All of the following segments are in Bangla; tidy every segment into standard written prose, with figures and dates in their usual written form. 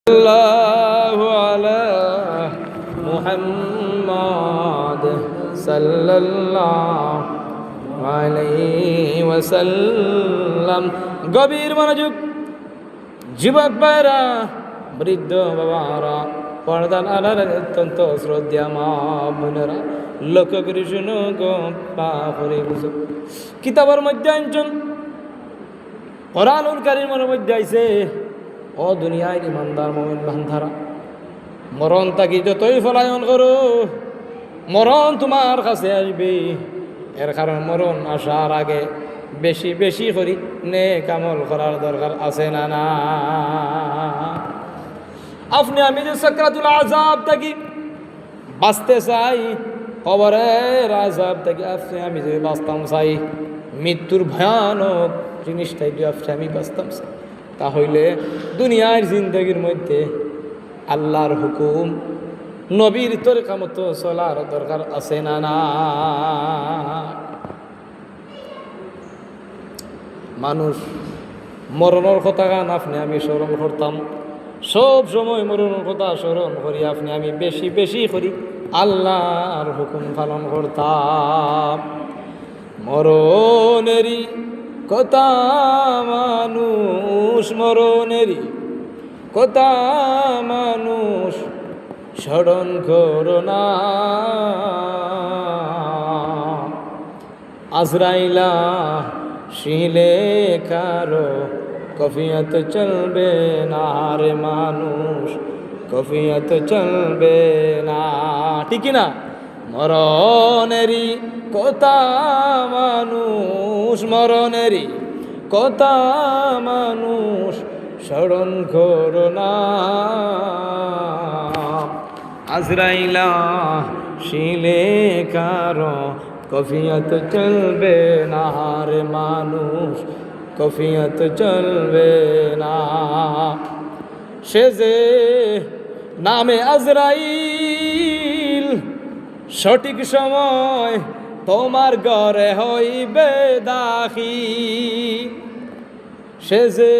الله على محمد صلى الله عليه وسلم। গভীর মনোযোগ, যুবক ভাইরা, বৃদ্ধ বাবারা, পর্দার আড়ালের অত্যন্ত শ্রদ্ধা মা বোনেরা, লক্ষ্য করে শুনো গো, পা করে বুঝো। কিতাবের মধ্যে আনছেন, কোরআনুল কারীমের মধ্যে আইছে, ও দুনিয়ায় ইমানদার মুমিন বান্দারা, মরণ তাকি যতই ফলায়ন করো, মরণ তোমার কাছে আসবে। এর কারণ মরণ আসার আগে বেশি বেশি করি নেক আমল করার দরকার আছে না না? আপনি আমি যে সাকরাতুল আযাব থাকি বাঁচতে চাই, কবরের আযাব থেকে আপনি আমি যে বাঁচতাম চাই, মৃত্যুর ভয়ানক জিনিসটাই যে আপনি আমি বাঁচতাম চাই, তাহলে দুনিয়ার জিন্দগির মধ্যে আল্লাহর হুকুম নবীর তরিকা মতো চলার দরকার আছে না না? মানুষ মরণের কথা গান আপনি আমি স্মরণ করতাম, সব সময় মরণের কথা স্মরণ করি, আপনি আমি বেশি বেশি করি আল্লাহর হুকুম পালন করতাম। মরণেরই কথা মানুষ, মরণেরই কথা মানুষ স্মরণ করো না। আজরাইলা শিলে কারো কফিয়ত চলবে না রে মানুষ, কফিয়ত চলবে না, ঠিক না? মরণেরই কথা মানুষ, মরণেরই কথা মানুষ স্মরণ করো না। আজরাইলা শিলে কারো কফিয়ত চলবে না রে মানুষ, কফিয়ত চলবে না। সে যে নামে আজরাইল, সঠিক সময় তোমার ঘরে হইবে দাখিল। সে যে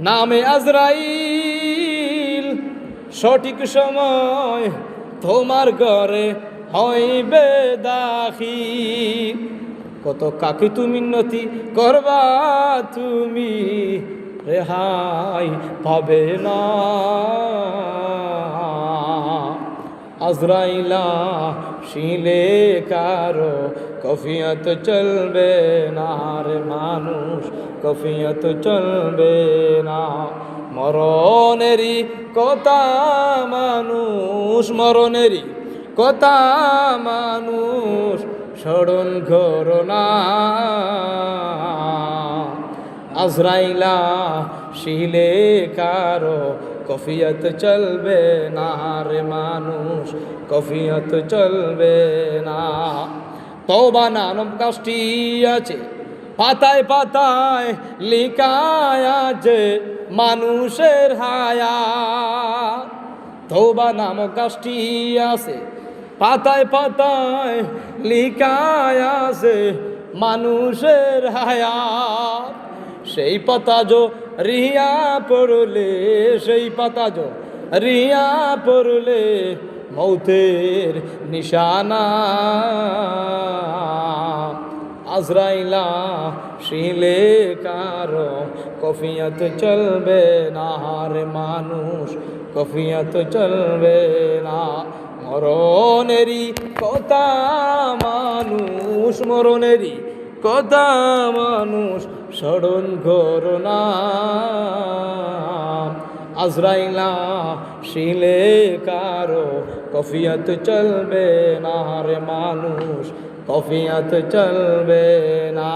নামে আজরাইল, সঠিক সময় তোমার ঘরে হইবে দাখিল। কত কাকে তুমি মিন্নতি করবা, তুমি রেহাই পাবে না। আজরাইলা শিলে কারো কফিয়ত চলবে না রে মানুষ, কফিয়ত চলবে না। মরণেরই কথা মানুষ, মরণেরই কথা মানুষ স্মরণ করো না। আজরাইলা শিলে কারো কফিয়ত চলবে না রে মানুষ, কফিয়ত চলবে না। তওবা নামক কাজটি আছে, পাতায় পাতায় লিখায় আছে মানুষের হায়াত। তওবা নামক কাজটি আছে, পাতায় পাতায় লিখায় আছে মানুষের হায়াত। সেই পাতা যো রিয়া পড়লে, সেই পাতা যো রিয়া পড়লে মৌতের নিশানা। আজরাইলা শিলে কারো কফিয়ত চলবে না রে মানুষ, কফিয়ত চলবে না। মরণেরই কথা মানুষ, মরণেরই কথা মানুষ স্মরণ করো না। আজরাইলা শিলে কারো কফিয়ত চলবে না রে মানুষ, কফিয়ত চলবে না।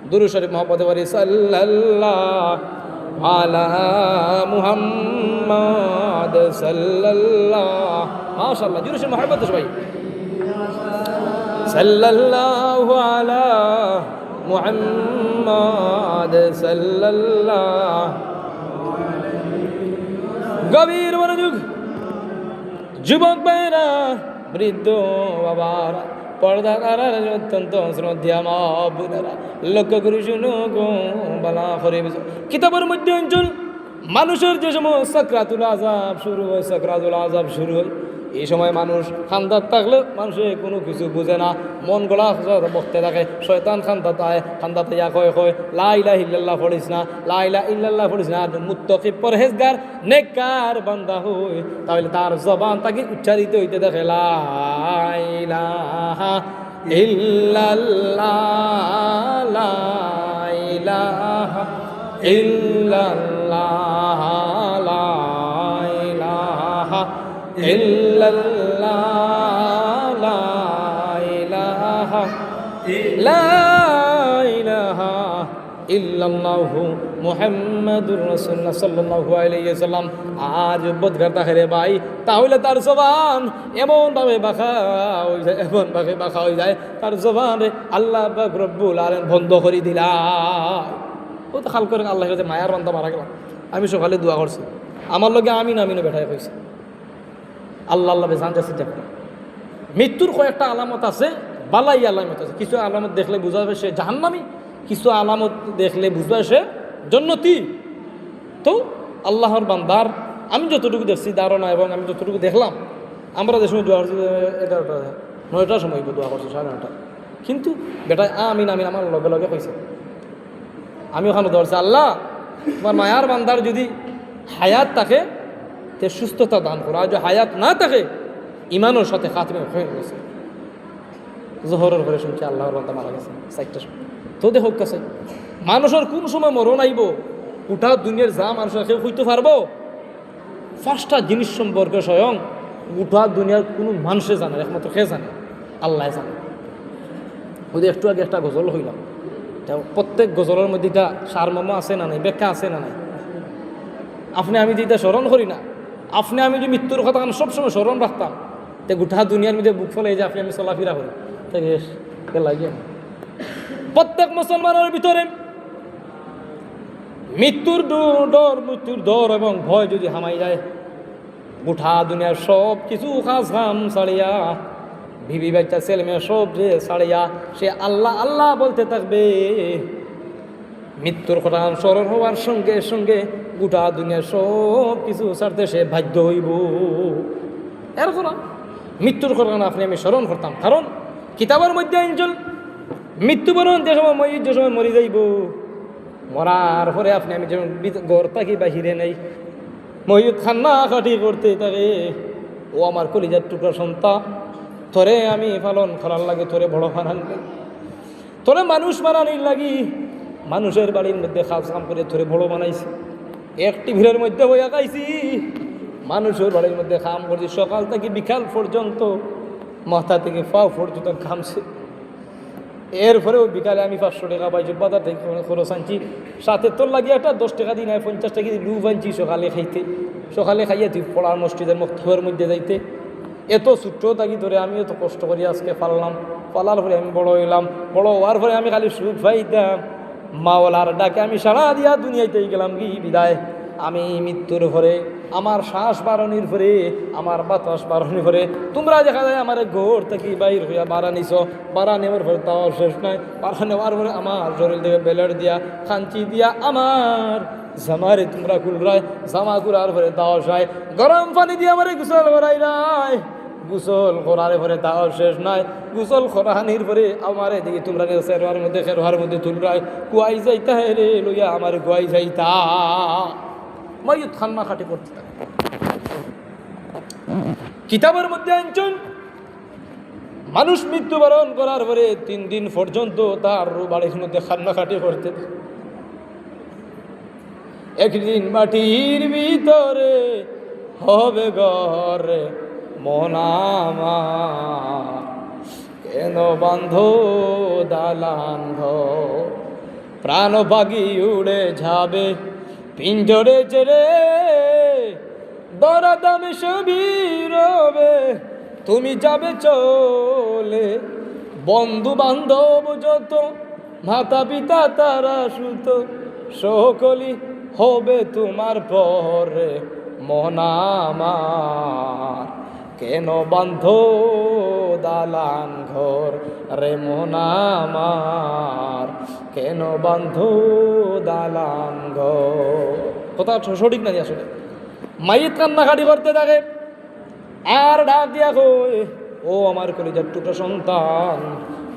দুরূদ শরীফ মহব্বতে পড়ি, সাল্লাল্লাহু আলা মুহাম্মদ সাল্লাল্লাহু, মাশাআল্লাহ, দুরূদ শরীফ মহব্বত সবাই, সাল্লাল্লাহু আলা মুহাম্মদ সাল্লাল্লাহু। গভীর মনোযোগ, যুবক ভাইরা, বৃদ্ধ বাবারা, পর্দার আড়ালে অত্যন্ত শ্রদ্ধা মা বোনেরা, লক্ষ্য করে শুনো গো, বালা করে কিতাবের মধ্যে অঞ্চল মানুষের যে সময় সাকরাতুল আযাব শুরু হয়, সাকরাতুল আযাব শুরু হয়, এই সময় মানুষ খান্দাত থাকলে মানুষের কোনো কিছু বুঝে না, মন গলা বকতে থাকে, শয়তান খান্দাত আয়, খান্দাত ইয়া কয় কয় লা ইলাহা ইল্লাল্লাহ পড়িস না, লা ইলাহা ইল্লাল্লাহ পড়িস না। মুত্তাকি পরহেজগার নেককার বান্দা হয়, তাহলে তার জবান তাকে উচ্চারিত হইতে দেখে লা ইলাহা ইল্লাল্লাহ, লা ইলাহা ইল্লাল্লাহ, লা ইলাহা ইল্লাল্লাহ, লা ইলাহা ইল্লাল্লাহু মুহাম্মাদুর রাসূলুল্লাহ সাল্লাল্লাহু আলাইহি ওয়াসাল্লাম। আজ বদগার তাহলে ভাই, তাহলে তার জবান এমনভাবে বাঁকা হয়ে যায়, এমনভাবে বাঁকা হয়ে যায়, তার জবান আল্লাহ পাক রব্বুল আলামিন বন্ধ করে দিলা। ও তো খাল করে আল্লাহর কাছে মায়ার বান্দা মারা গেলাম। আমি সকালে দোয়া করছি, আমার লগে আমিন আমিনও বেঠায় কইছে আল্লাহ আল্লাহ জান যাচ্ছে দেখো। মৃত্যুর কয়েকটা আলামত আছে, বালাই আলামত আছে। কিছু আলামত দেখলে বুঝা যাবে সে জাহান্নামী, কিছু আলামত দেখলে বুঝবে সে জান্নাতি। তো আল্লাহর বান্দার আমি যতটুকু দেখছি ধারণা এবং আমি যতটুকু দেখলাম, আমরা যে সময় দোয়া করছি 11টা 9টার সময় দোয়া করছি 9:30, কিন্তু বেটায় আমিন আমিন আমার লগে লগে কইছে। আমি ওখানে ধরছি আল্লাহ তোমার মায়ার বান্দার যদি হায়াত থাকে তে সুস্থতা দান করো, আর যদি হায়াত না থাকে ইমানের সাথে খাতমে হয়ে গেছে। জোহরের ঘরে শুনছি আল্লাহর বান্দা মারা গেছে 4টার সময়। তো দেখো কাছে মানুষের কোন সময় মরণ আইব, গোটা দুনিয়ার যা মানুষের কেউ হইতে পারবো? 5টা জিনিস সম্পর্কে স্বয়ং গোটা দুনিয়ার কোনো মানুষে জানে, একমাত্র কে জানে? আল্লাহ জানে। ওই একটু আগে একটা গজল হইলাম, প্রত্যেক গজলের মধ্যে এটা সারমর্ম আছে না নাই, ব্যাখ্যা আছে না নাই? আপনি আমি যেটা স্মরণ করি না, আপনি আমি যে মৃত্যুর কথা সবসময় স্মরণ রাখতাম, তো গোটা দুনিয়ার মধ্যে বুক ফলে এই যে আপনি আমি চলাফেরা করি, তাই লাগে প্রত্যেক মুসলমানের ভিতরে মৃত্যুর ডর এবং ভয় যদি হামাই যায়, গোটা দুনিয়ার সব কিছু কাজ কাম ছাড়িয়া, বিবি বাচ্চা ছেলে মেয়ে সব যে ছাড়িয়া সে আল্লাহ আল্লাহ বলতে থাকবে। মৃত্যুর কথা স্মরণ হওয়ার সঙ্গে সঙ্গে গোটা দুনিয়ার সব কিছু ছাড়তে সে বাধ্য হইব। এরকম মৃত্যুর কথা আপনি আমি স্মরণ করতাম, কারণ কিতাবের মধ্যে আইনজল মৃত্যুবরণ যে সময় মরি যাইব, মরার পরে আপনি আমি যেমন ঘর থাকি বাহিরে নেই, মহিত খান্না খাটি করতে থাকে, ও আমার কলিজার টুকরা সন্তান, তোরে আমি পালন করার লাগে, তোরে বড় বানান লাগে, তোরে মানুষ বানানির লাগি মানুষের বাড়ির মধ্যে কাজ কাম করে তোরে বড় বানাইছি, একটি ভিড়ের মধ্যে বইয়া খাইছি, মানুষের বাড়ির মধ্যে কাম করছি, সকাল থেকে বিকাল পর্যন্ত মাথা থেকে পাও পর্যন্ত ঘামছে। এরপরেও বিকালে আমি 500 টাকা পাইছি, বাজার থেকে খরচ আনছি, সাথে তোর লাগিয়ে একটা 10 টাকা দিন 50 টাকা দিয়ে লুভ আনছি সকালে খাইতে, সকালে খাইয়া তুই পড়ার মসজিদের মক্তবের মধ্যে যাইতে। এত ছোট্ট থাকি ধরে আমি এত কষ্ট করি আজকে পালার পরে আমি বড় হইলাম, বড় হওয়ার পরে আমি খালি সুখ পাইতাম, মাওলার ডাকে আমি সারা দিয়া দুনিয়াতেই গেলাম কি বিদায়। আমি মৃত্যুর পরে আমার শ্বাস বাড়ানির পরে আমার বাতাস বাড়ানির পরে তোমরা দেখা যায় আমার ঘর থেকে বাইর হইয়া বাড়া নিছ, বাড়া নেওয়ার পরে তাও শেষ নয়, বাড়া নেওয়ার পরে আমার শরীর থেকে বেলেট দিয়া খাঞ্চি দিয়া আমার জামারে তোমরা কুলরায়, জামা কুলার পরে তাও সায়, গরম পানি দিয়ে আমার গোসল করাই নাই, গোসল করার পরে তাও শেষ নয়, গোসল করানির পরে আমার এদিকে তোমরা খেরোয়ার মধ্যে তুলরায় কুয়াই যাইতা রে লইয়া আমার গুয়াই যাইতা, মাইয়ত খান্না খাটি করতে থাকে। কিতাবের মধ্যে আনছেন মানুষ মৃত্যুবরণ করার পরে 3 দিন পর্যন্ত তার বাড়ির মধ্যে খান্না খাটি করতে থাকে। একদিন মাটির ভিতরে হবে ঘরে মন আমার, কেন বান্ধ দালান ঘর, প্রাণ পাখি উড়ে যাবে পিঞ্জরে চেরে, দরাদামে সবই রবে তুমি যাবে চলে, বন্ধু বান্ধব যত মাতা পিতা তারা সুত সকলি হবে তোমার পরে মন আমার, কেন বান্ধ দালান ঘর রে মন আমার, কেন বান্ধ দালান ঘর। কথা সঠিক না আসলে। মাইত কান্নাকাটি করতে থাকে আর ডাক দিয়া কই, ও আমার কলিজার টুকরা সন্তান,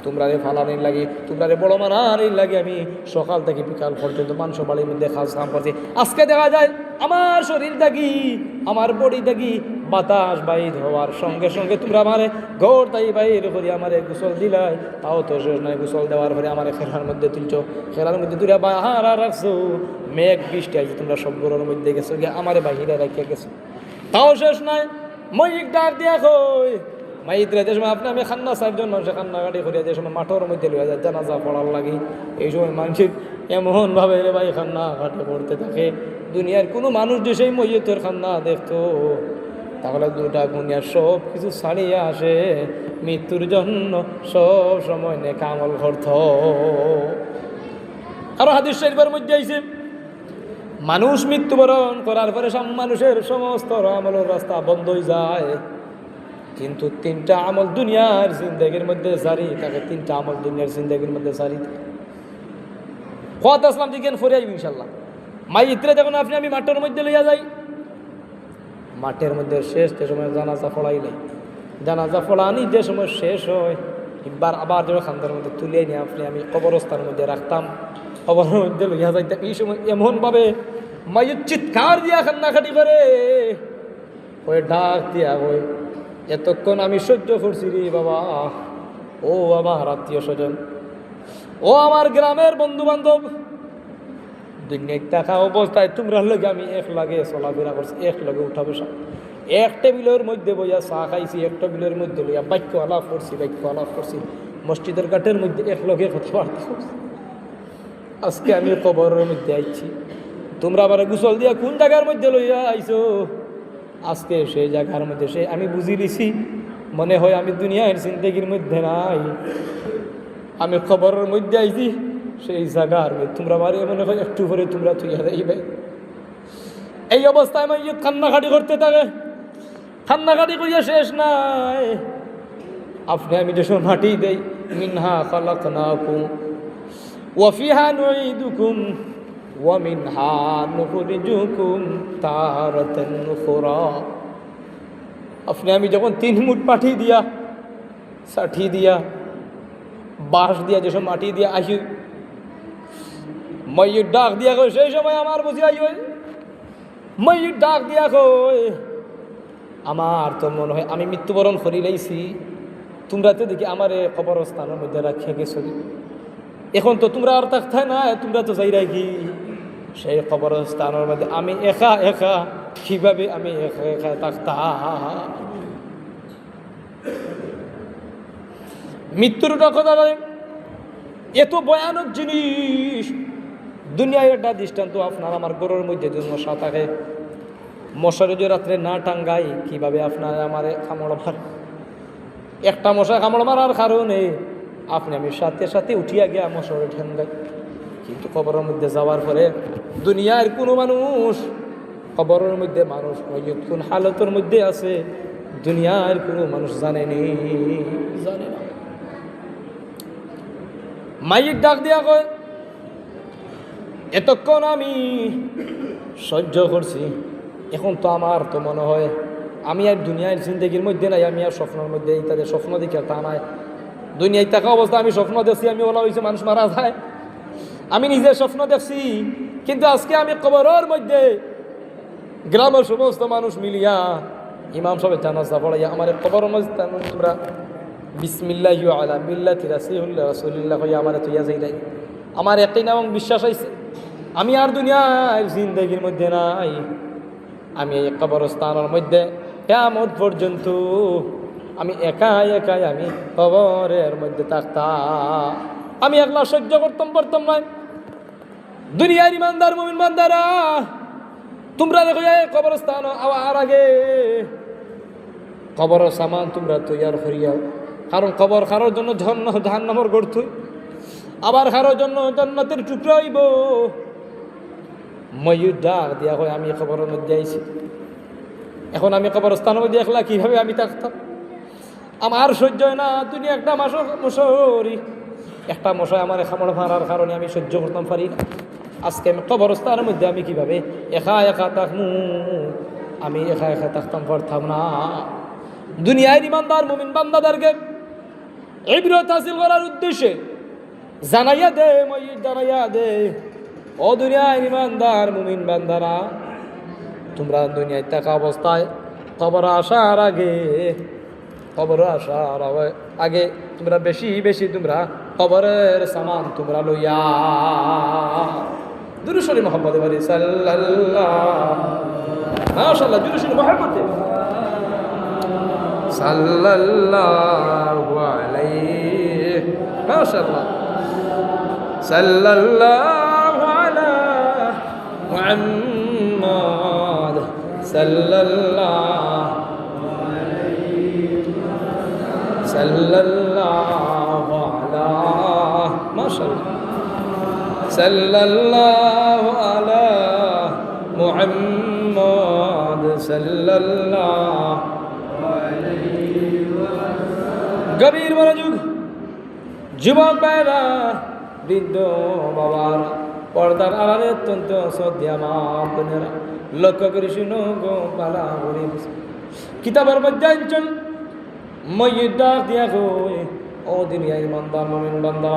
তোমরা রে ফালানির লাগে, তোমরা রে বড় মানানির লাগে আমি সকাল থেকে বিকাল পর্যন্ত মাংস বাড়ির মধ্যে কাজ কাম করছি। আজকে দেখা যায় আমার শরীর থাকি, আমার বডি থাকি বাতাস বাইর হওয়ার সঙ্গে সঙ্গে তোমরা আমারে ঘর তাই বাইর করি আমারে গোসল দিলাই, তাও তো শেষ নয়। গোসল দেওয়ার পরে আমার খেলার মধ্যে তুলছো, খেলার মধ্যে তুলে বাহারা রাখছো, মেঘ বৃষ্টি আছে, তোমরা সব ঘরের মধ্যে গেছো গিয়ে আমারে বাহিরে রাখিয়া গেছো, তাও শেষ নয়। মইক ডাক দিয়া কই, মাইতরা যে সময় আপনি আমি খান্না চারজন মানুষের কান্নাকাটি করিয়া যে সময় মাঠের মধ্যে লইয়া যায় জানাজা পড়ার লাগে, এই সময় মানুষের এমনভাবে রে ভাই খান্না কাটে পড়তে থাকে। দুনিয়ার কোনো মানুষ যে সেই মইয়তের খান্না দেখতো, তাহলে দুটা দুনিয়ার সব কিছু ছাড়িয়ে আসে মৃত্যুর জন্য সব সময় নেক আমল করত। আরো হাদিস শরীফের মধ্যে আইছে, মানুষ মৃত্যুবরণ করার পরে সব মানুষের সমস্ত আমলের রাস্তা বন্ধ হয়ে যায়, কিন্তু তিনটা আমল দুনিয়ার জিন্দেগির মধ্যে জারি থাকে। তিনটা আমল দুনিয়ার জিন্দেগির মধ্যে জারি থাকে। কত আসলাম দিকেন ফরে আইব ইনশাল্লাহ। মাইত্রে যখন আপনি আমি মাঠের মধ্যে লইয়া যাই, মাঠের মধ্যে শেষ যে সময় জানাজা পড়াইলে, জানাজা পড়ানি যে সময় শেষ হয়, এবার আবার যখন খান্দার মধ্যে তুলে নিয়ে আপনি আমি কবরস্থানের মধ্যে রাখতাম, কবরের মধ্যে লইয়া যাইতাম, এই সময় এমনভাবে মাইয়ের চিৎকার দিয়া কান্নাকাটি করে, ওই ডাক দিয়া ওই এতক্ষণ আমি সহ্য করছি রে বাবা, ও আমার আত্মীয় স্বজন, ও আমার গ্রামের বন্ধু বান্ধব, দুনিয়ায় টাকা অবস্থায় তোমরা লগে আমি এক লাগে চলাফেরা করছি, এক লগে উঠা বসা, এক টেবিলের মধ্যে বইয়া চা খাইছি, এক টেবিলের মধ্যে লইয়া বাক্য আলাপ করছি, মসজিদের ঘাটের মধ্যে এক লগে কথাবার্তা করছি। আজকে আমি কবরের মধ্যে আইছি, তোমরা আবার গোসল দিয়া কোন জায়গার মধ্যে লইয়া আইছো, আজকে সেই জায়গার মধ্যে সে আমি বুঝি লিছি, মনে হয় আমি দুনিয়ার জিন্দেগির মধ্যে নাই, আমি খবরের মধ্যে আইছি সেই জায়গার মধ্যে। তোমরা বাড়ি মনে হয় একটু পরে তোমরা তুইয়া যাইবে। এই অবস্থায় আমি কান্নাকাটি করতে থাকে, কান্নাকাটি করিয়া শেষ নাই। আপনি আমি যে সময় মাটি দেই, মিনহা খালাকনাকুম ওয়া ফিহা নুঈদুকুম ওয়া মিনহা নুখরিজুকুম তারাতান উখরা। আপনি আমি যখন 3 মুঠ মাটি দিয়া, ষাঠি দিয়া, বাঁশ দিয়া, যেসব মাটি দিয়া আসি, ময়ূর ডাক দিয়া কই, সেই সময় আমার বুঝি আই ওই ময়ূর ডাক দিয়া কই, আমার তো মনে হয় আমি মৃত্যুবরণ করি লাইছি, তোমরা তো দেখি আমার কবরস্থানের মধ্যে রাখিয়া গেছো, এখন তো তোমরা আর থাকতে না, তোমরা তো যাই রাখি সেই কবরস্থানের মধ্যে আমি একা একা, কিভাবে আমি একা একা থাকতাম। মৃত্যুর কথা এত ভয়ানক জিনিস, দুনিয়ায় একটা দৃষ্টান্ত আপনার আমার গরুর মধ্যে যদি মশা থাকে, মশার যদি রাত্রে না টাঙ্গাই, কিভাবে আপনার আমার কামড় মার, একটা মশা কামড় মারার কারণে আপনি আমি সাথে সাথে উঠিয়া গিয়া মশারে ঠাঙ্গাই। কিন্তু কবরের মধ্যে যাওয়ার পরে দুনিয়ার কোনো মানুষ, কবরের মধ্যে মানুষ কোন হালতের মধ্যে আছে দুনিয়ার কোনো মানুষ জানেনি, জানে না। মাইক ডাক দিয়া কয়, এতক্ষণ আমি সহ্য করছি, এখন তো আমার তো মনে হয় আমি আর দুনিয়ার জিন্দগির মধ্যে নাই, আমি আর স্বপ্নের মধ্যে, তাদের স্বপ্ন দেখে তা নাই। দুনিয়ায় থাকা অবস্থা আমি স্বপ্ন দেখছি, আমি বলা হয়েছে মানুষ মারা যায়, আমি নিজের স্বপ্ন দেখছি। কিন্তু আজকে আমি কবরের মধ্যে গ্রামের সমস্ত মানুষ মিলিয়া ইমাম সাহেব জানাজা পড়াইয়া আমার কবরের মধ্যে তোমরা বিসমিল্লাহি আলা মিল্লাতি রাসূলিল্লাহ কইয়া আমার তুইয়া যাই নাই। আমার একটাই নাম বিশ্বাস আইছে, আমি আর দুনিয়ার জিন্দগির মধ্যে নাই, আমি এই কবরস্থানের মধ্যে কিয়ামত পর্যন্ত আমি একাই একাই আমি কবরের মধ্যে থাকতাম। আমি একলা সহ্য করতাম পারতাম না। দুনিয়ার ইমানদার মুমিন বান্দারা, তোমরা দেখো কবরস্থান আর আগে কবর সামান তোমরা তৈয়ার করিয়াও, কারণ কবর কারোর জন্য জাহান্নামের গর্ত, আবার কারোর জন্য জান্নাতের টুকরা হইব। ময়ূর ডাক দিয়া হয়, আমি কবরের মধ্যে আইছি, এখন আমি কবরস্থানের মধ্যে একলা কিভাবে আমি থাকতাম, আমার সহ্য হয় না। দুনিয়া একটা মশারি, একটা মশাই আমার কামড় মারার কারণে আমি সহ্য করতাম পারি না। আজকে আমি কবরস্থানের মধ্যে আমি কিভাবে একা একা থাকবো? আমি একা একা থাকতাম পারতাম না। দুনিয়ার ইমানদার মুমিন বান্দাদেরকে ইবরত হাসিল করার উদ্দেশ্যে জানাইয়া দে, ময়িত জানাইয়া দে, ও দুনিয়ার ইমানদার মুমিন বান্দারা, তোমরা দুনিয়ায় থাকা অবস্থায় কবর আসার আগে তোমরা বেশি বেশি তোমরা কবরের সামান তোমরা লইয়া দুরূদ শরীফ মুহাম্মদ আলী সাল্লাল্লাহু মাশাআল্লাহ দুরূদ শরীফ মুহাম্মদ সাল্লাল্লাহু আলাইহি মাশাআল্লাহ সাল্লাল্লাহু আলা মুহাম্মদ সাল্লাল্লাহু আলা মাশাআল্লাহ সাল্লাল্লাহু আলা মুহাম্মদ সাল্লাল্লাহু গভীর মনোযোগ, যুবক ভাইরা, বৃদ্ধ বাবার, পর্দার আড়ালে অত্যন্ত শ্রদ্ধা মা বোনেরা, লক্ষ্য করে শুনো গো পালা বলি কিতাবের মধ্যাঞ্চল ময়ূর ডাক দিয়া কই, ও দুনিয়ার ইমানদার মুমিন বান্দা,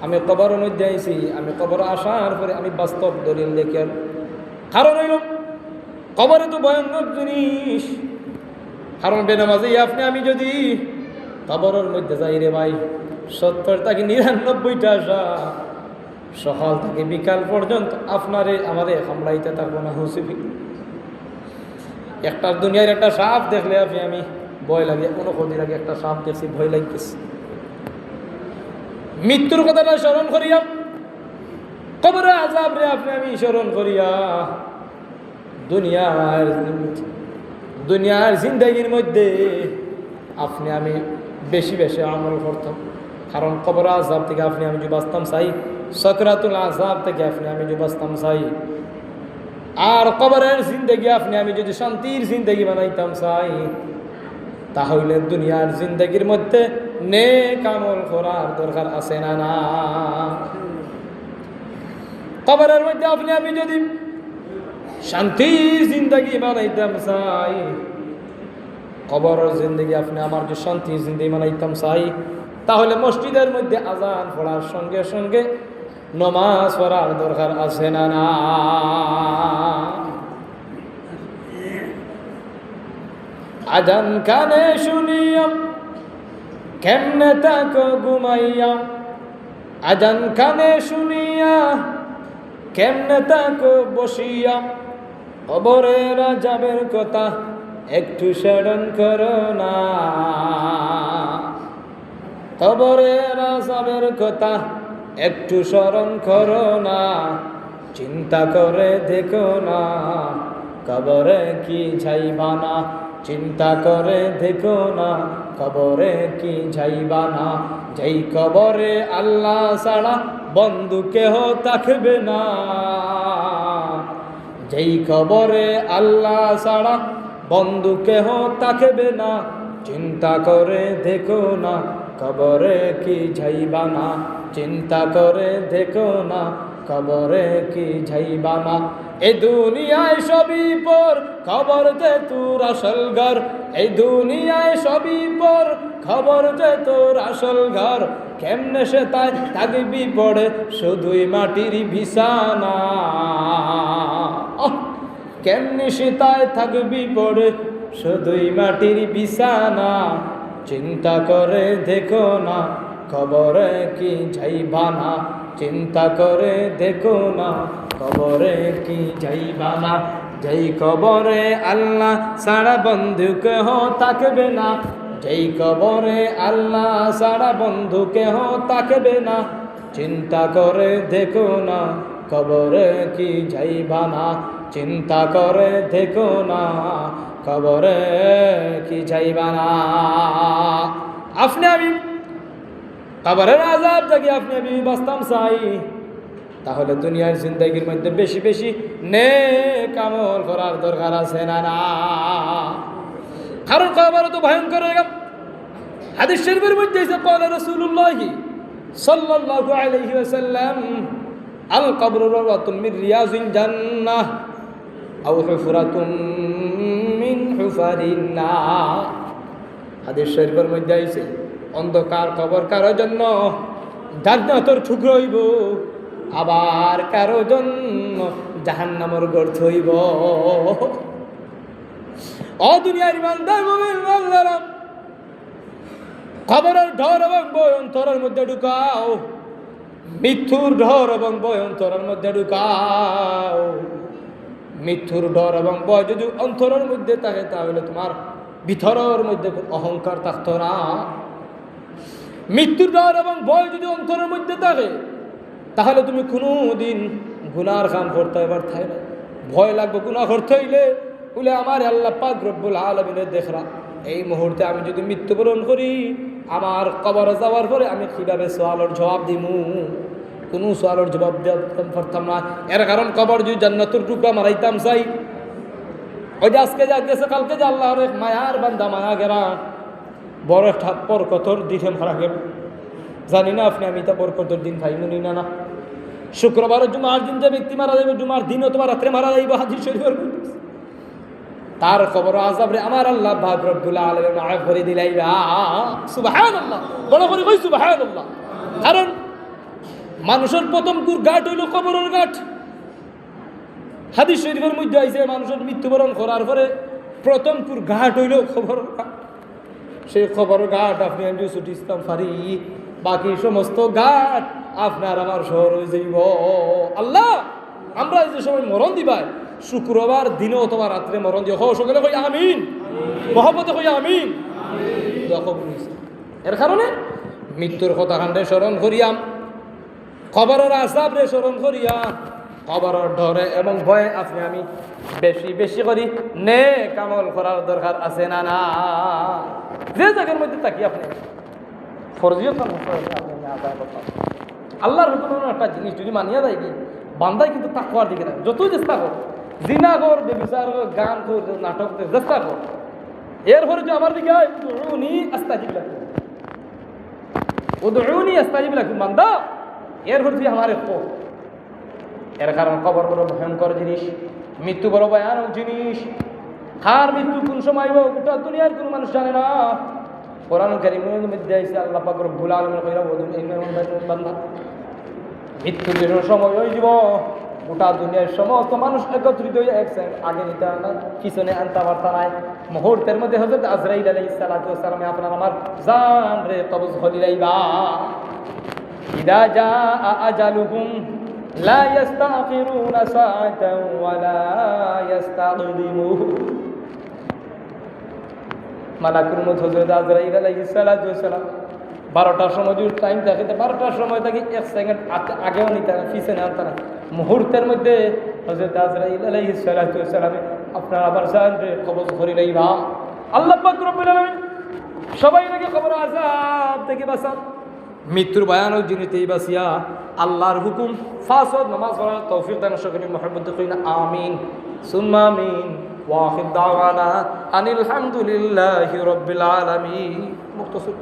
আমি কবরের মধ্যে আইছি, আমি কবর আসার পরে আমি বাস্তব দলিল দেখি। কারণ হইল কবরে তো ভয়ঙ্কর জিনিস। কারণ বেনামাজি আপনি আমি যদি কবরের মধ্যে যাই রে ভাই, 70 থেকে 99টা আশা সকাল থেকে বিকাল পর্যন্ত আপনারে আমারে হামলাইতে থাকবো না। হুসিফি একটা দুনিয়ার একটা সাপ দেখলে আপনি আমি ভয় লাগে, কোনো কদিন আগে একটা সাপ দেখছি, ভয় লাগতেছে। মৃত্যুর কথাটা স্মরণ করিয়া, কবরে আযাব রে আপনি আমি স্মরণ করিয়া দুনিয়ার জিন্দেগির মধ্যে আপনি আমি বেশি বেশি আমল করতাম। কারণ কবর আযাব থেকে আপনি আমি যে বাঁচতাম চাই, সাকরাতুল আযাব থেকে আপনি আমি যে বাঁচতাম চাই, আর কবরের জিন্দেগি আপনি আমি যদি শান্তির জিন্দেগি বানাইতাম চাই, তাহলে দুনিয়ার জিন্দেগির মধ্যে নেক আমল করার দরকার আছে না? না, কবরের মধ্যে আপনি আমি যদি শান্তির জিন্দেগি বানাইতাম চাই, কবরের জিন্দেগি আপনি আমার যে শান্তির জিন্দেগি বানাইতাম চাই, তাহলে মসজিদের মধ্যে আজান পড়ার সঙ্গে সঙ্গে নমাজ পড়ার দরকার আছে না? না, আজান কানে শুনিয়া কেমনে তাকো ঘুমাইয়া, আজান কানে শুনিয়া কেমনে তাকো বসিয়া, কবরের আযাবের কথা একটু স্মরণ করো না, কবরের আযাবের কথা একটু স্মরণ করো না, চিন্তা করে দেখো না কবরে কি যাইবা না, চিন্তা করে দেখো না কবরে কি যাইবা না, যেই কবরে আল্লাহ ছাড়া বন্ধু কেহ থাকবে না, যেই কবরে আল্লাহ ছাড়া বন্ধু কেহ থাকবে না, চিন্তা করে দেখো না কবরে কি যাইবা না, চিন্তা করে দেখো না কবরে কি যাইবা না। এই দুনিয়ায় সবই পর, খবর যে তোর আসল ঘর, এই দুনিয়ায় সবই পর, খবর যে তোর আসল ঘর, কেমনে সে তাই থাকবি পড়ে শুধুই মাটির বিছানা, কেমনে সে তাই থাকবি পড়ে শুধুই মাটির বিছানা, চিন্তা করে দেখো না কবরে কি যাইবা না, চিন্তা করে দেখো না কবরে কি যাইবা না, যেই কবরে আল্লাহ ছাড়া বন্ধু কেহ থাকবে না, যেই কবরে আল্লাহ ছাড়া বন্ধু কেহ থাকবে না, চিন্তা করে দেখো না কবরে কি যাইবা না, চিন্তা করে দেখো না কবরে কি যাইবা না। আপনি আমি কবরের আযাব থেকে আপনি আমি বাঁচতাম চাই, তাহলে দুনিয়ার জিন্দেগির মধ্যে বেশি বেশি নেক আমল করার দরকার আছে না? না, কারণ কবর তো ভয়ঙ্কর। হাদিস শরীফের মধ্যে এসে বলে রাসূলুল্লাহ সাল্লাল্লাহু আলাইহি ওয়াসাল্লাম, আল কবরু রাওযাতুম মিন রিয়াজিল জান্নাহ আও হুফরাতুম মিন হুফারিন নার। হাদিস শরীফের মধ্যে আইছে অন্ধকার কবর কারো জন্য জান্নাতের টুকরো হইব, আবার কারো জন্য জাহান্নামের গর্ত হইব। ও দুনিয়ার ইমানদার মুমিন বান্দারা, কবরের ঢর এবং ভয় অন্তরের মধ্যে ঢুকাও, মৃত্যুর ঢর এবং ভয় অন্তরের মধ্যে ঢুকাও। মৃত্যুর ডর এবং ভয় যদি অন্তরের মধ্যে থাকে তাহলে তোমার ভিতরের মধ্যে অহংকার থাকতো না। মৃত্যুর ডর এবং ভয় যদি অন্তরের মধ্যে থাকে তাহলে তুমি কোনো দিন গুনার কাম করতে পারতে না। ভয় লাগবে গুনাহ করতে হইলে বলে আমার আল্লাহ পাক রব্বুল আলামিনের দেখরা এই মুহূর্তে আমি যদি মৃত্যুবরণ করি, আমার কবরে যাওয়ার পরে আমি কিভাবে সওয়ালের জবাব দিমু? কোনো সওয়ালের জবাব দিতে পারতাম না। এর কারণ কবর যদি জান্নাতের টুকরা মারাইতাম চাই, ওই যে আজকে যা গেছে কালকে যে আল্লাহর এক মায়ার বান্দা মায়া গেরা বড় একটা বরকতর দিনে মারা গেল। জানি না আপনি আমি তা বরকতর দিন খাইমুনি না না। শুক্রবার জুমার দিন যে ব্যক্তি মারা যাবে, জুমার দিন অথবা রাত্রে মারা যাইব, হাদিস শরীফের তার কবর আযাব রে আমার আল্লাহ পাক রব্বুল আলামিন মাফ করে দিলাইবা। সুবহানাল্লাহ, বড় করে কই সুবহানাল্লাহ। কারণ মানুষের প্রথম ঘাট হইল কবরের ঘাট। হাদিস শরীফের মধ্যে আইছে মানুষের মৃত্যুবরণ করার পরে প্রথম ঘাট হইল কবরের ঘাট। সেই কবরের ঘাট আপনি আমি ছুটি ইসলাম পারি, বাকি সমস্ত ঘাট আপনার আমার শহর হয়ে যাইব। আল্লাহ আমরা যে সময় মরণ দিবাই শুক্রবার দিনে অথবা রাত্রে মরণ দিও, সকালে কই আমিন, মহব্বতে কই আমিন। এর কারণে মৃত্যুর কথা কাণ্ডে স্মরণ করিয়াম, কবরের আযাব রে স্মরণ করিয়া, কবরের ডরে এবং ভয়ে আপনি আমি বেশি বেশি করি নেক আমল করার দরকার আছে না না। যে জায়গার মধ্যে থাকি আপনি ফরজিয়ত আল্লাহর হুকুমের একটা জিনিস যদি মানিয়া দেয় কি বান্দাই কিন্তু তাকওয়ার দিকে থাকে। যতই চেষ্টা কর, জিনা কর, বেবিচার কর, গান কর, নাটক কর, চেষ্টা কর, এরপরে যে আমার দিকে উদউনি আস্তাজিব লাকুম, উদউনি আস্তাজিব লাকুম বান্দা, এরপর তুই আমার একটু। এর কারণ কবর বড় ভয়ঙ্কর জিনিস, মৃত্যু বড় ভয়ানক জিনিস। কার মৃত্যু কোন সময় হোক গোটা দুনিয়ার কোনো মানুষ জানে না। কোরআন কারীমের মধ্যে আইছে আল্লাহ পাক রব্বুল আলামিন কইরা বলেন বান্দা মৃত্যুর যে সময় হয়ে যাব গোটা দুনিয়ার সমস্ত মানুষ একত্রিত হয়ে এক আগে নিতে না, পিছনে আনতে পারতা নাই। মুহূর্তের মধ্যে হযরত আজরাইল আলাইহিস সালাতু ওয়াস সালাম আপনার আমার জান রে কবজ হলিলাইবা। ইদা জাআ আজালুহুম লা ইস্তাখিরুনা সাআতান ওয়া লা ইস্তাকদিমুন। মালাকুল মউত হযরত আজরাইল আলাইহিস সালাতু ওয়াস সালাম 12টার সময় যদি টাইম থাকে, 12টার সময় থাকি 1 সেকেন্ড আগেও নিতে না, পিছনে আনতে না। মুহূর্তের মধ্যে হযরত আজরাইল আলাইহিস সালাতু ওয়াস সালাম আপনার আবার জান রে কবজ করিলাইবা। আল্লাহ পাক রব্বুল আলামিন সবাই নাকি কবর আযাব থেকে বাঁচান, মৃত্যুর ভয়ানক জিনিসেই বাঁচিয়া আল্লাহর হুকুম ফাঁস নামাজ পড়ার তৌফিক দান সকলে মুহাম্মদ কইনা আমিন সুম্মা আমিন। ওয়াখির দাওয়ানা আনিল হামদুলিল্লাহি রাব্বিল আলামিন। মুখতাসর